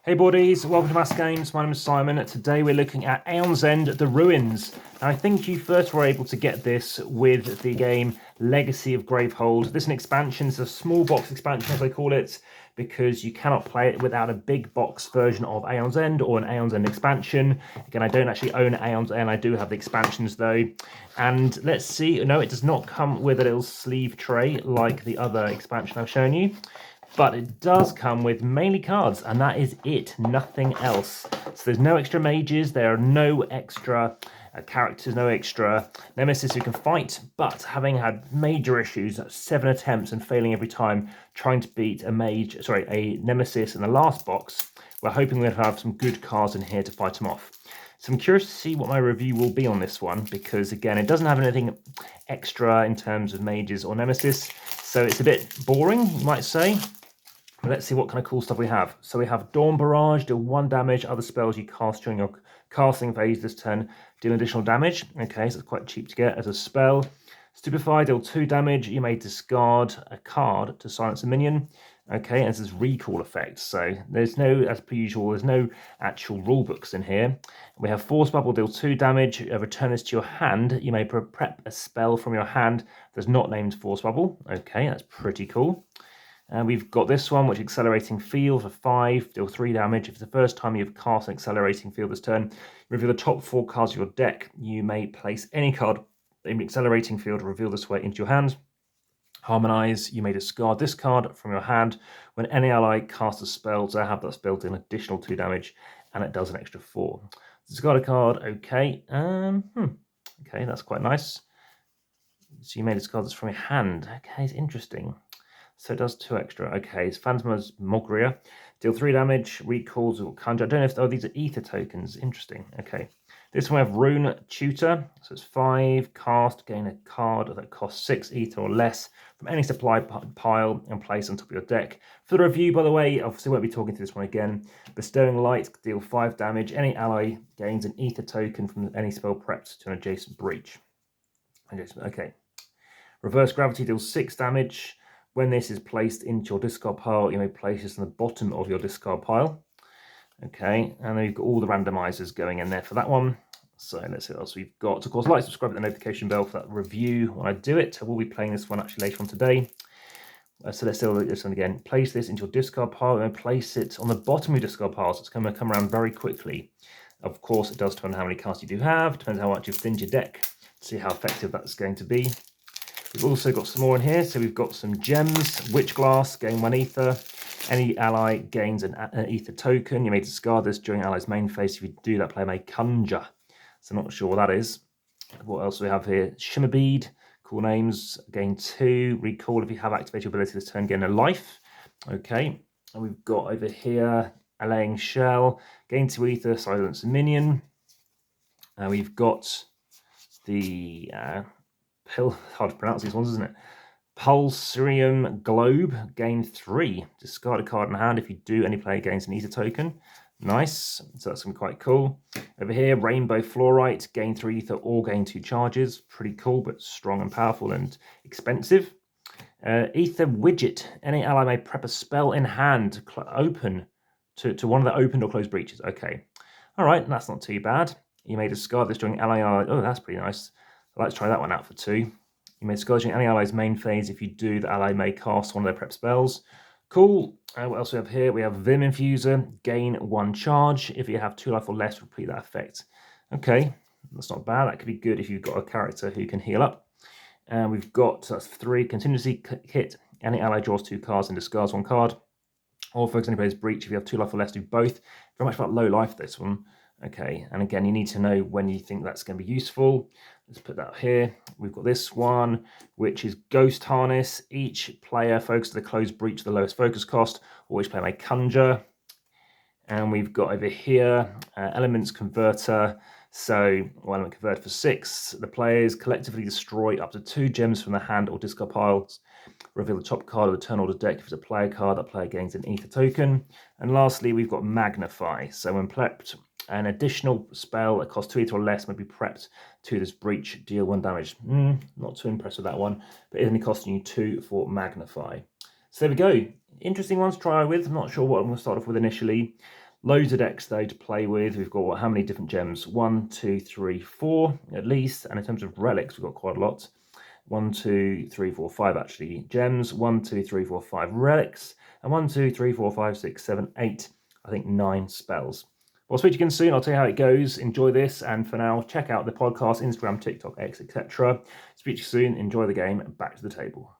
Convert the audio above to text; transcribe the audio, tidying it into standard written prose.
Hey buddies, welcome to AmassGames. My name is Simon. Today we're looking at Aeon's End, The Ruins. And I think you first were able to get this with the game Legacy of Gravehold. This is an expansion, it's a small box expansion as they call it, because you cannot play it without a big box version of Aeon's End or an Aeon's End expansion. Again, I don't actually own Aeon's End, I do have the expansions though. And let's see, no, it does not come with a little sleeve tray like the other expansion I've shown you. But it does come with mainly cards, and that is it, nothing else. So there's no extra mages, there are no extra characters, no extra nemesis who can fight, but having had major issues, 7 attempts and failing every time, trying to beat a nemesis in the last box, we're hoping we'll have some good cards in here to fight them off. So I'm curious to see what my review will be on this one, because again, it doesn't have anything extra in terms of mages or nemesis, so it's a bit boring, you might say. Let's see what kind of cool stuff we have. So we have Dawn Barrage, deal 1 damage. Other spells you cast during your casting phase this turn deal additional damage. Okay, so it's quite cheap to get as a spell. Stupefy, deal 2 damage. You may discard a card to silence a minion. Okay, and this is recall effect. So there's no, as per usual, there's no actual rule books in here. We have Force Bubble, deal 2 damage. Return this to your hand. You may prep a spell from your hand that's not named Force Bubble. Okay, that's pretty cool. And we've got this one, which is Accelerating Field for 5, deal 3 damage. If it's the first time you've cast an Accelerating Field this turn, reveal the top 4 cards of your deck. You may place any card in the Accelerating Field, reveal this way into your hand. Harmonize, you may discard this card from your hand. When any ally casts a spell to have that spell deal an additional 2 damage, and it does an extra 4. Discard a card, okay. Okay, that's quite nice. So you may discard this from your hand. Okay, it's interesting. So it does 2 extra. Okay, it's Phantasmagoria. Deal 3 damage, recalls or conjure. I don't know if, these are ether tokens. Interesting. Okay. This one we have Rune Tutor. So it's 5, cast, gain a card that costs 6 ether or less from any supply pile and place on top of your deck. For the review, by the way, obviously won't be talking to this one again. Bestowing Light, deal 5 damage. Any ally gains an ether token from any spell prepped to an adjacent breach. Okay. Reverse Gravity deals 6 damage. When this is placed into your discard pile, you may place this on the bottom of your discard pile. Okay, and then you've got all the randomizers going in there for that one. So let's see what else we've got. Of course, like, subscribe, hit the notification bell for that review when I do it. I will be playing this one actually later on today. So let's do this one again. Place this into your discard pile and place it on the bottom of your discard pile. So it's going to come around very quickly. Of course, it does depend on how many cards you do have. Depends how much you've thinned your deck. See how effective that's going to be. We've also got some more in here. So we've got some gems. Witch Glass, gain 1 ether. Any ally gains an ether token. You may discard this during ally's main phase. If you do that, player may conjure. So I'm not sure what that is. What else do we have here? Shimmer Bead, cool names. Gain 2. Recall if you have activated your ability this turn, gain a life. Okay. And we've got over here Allaying Shell. Gain 2 ether, silence a minion. And we've got the... hard to pronounce these ones, isn't it? Pulsarium Globe, gain 3. Discard a card in hand if you do. Any player gains an ether token. Nice. So that's going to be quite cool. Over here, Rainbow Fluorite, gain 3 ether or gain 2 charges. Pretty cool, but strong and powerful and expensive. Ether Widget. Any ally may prep a spell in hand open to one of the opened or closed breaches. Okay. All right, that's not too bad. You may discard this during ally. Oh, that's pretty nice. Let's try that one out for 2. You may discard any ally's main phase. If you do, the ally may cast one of their prep spells. Cool. What else we have here? We have Vim Infuser, gain 1 charge. If you have 2 life or less, repeat that effect. Okay, that's not bad. That could be good if you've got a character who can heal up. And we've got, that's 3, Contingency Hit. Any ally draws 2 cards and discards 1 card. Or focus any player's breach. If you have 2 life or less, do both. Very much about low life, this one. Okay, and again, you need to know when you think that's going to be useful. Let's put that here. We've got this one, which is Ghost Harness. Each player focuses the closed breach, the lowest focus cost, or each player may conjure. And we've got over here, Elements Converter. So, Element Converter for 6. The players collectively destroy up to 2 gems from the hand or discard piles. Reveal the top card of the turn order deck. If it's a player card, that player gains an ether token. And lastly, we've got Magnify. So when prepped, an additional spell that costs 2 ether or less may be prepped to this breach, deal 1 damage. Not too impressed with that one, but it's only costing you 2 for Magnify. So there we go. Interesting ones to try with. I'm not sure what I'm going to start off with initially. Loads of decks though to play with. We've got how many different gems? 1, 2, 3, 4 at least. And in terms of relics, we've got quite a lot. 1, 2, 3, 4, 5 actually gems. 1, 2, 3, 4, 5 relics. And 1, 2, 3, 4, 5, 6, 7, 8. I think 9 spells. Well, I'll speak to you again soon. I'll tell you how it goes. Enjoy this. And for now, check out the podcast, Instagram, TikTok, X, etc. Speak to you soon. Enjoy the game. Back to the table.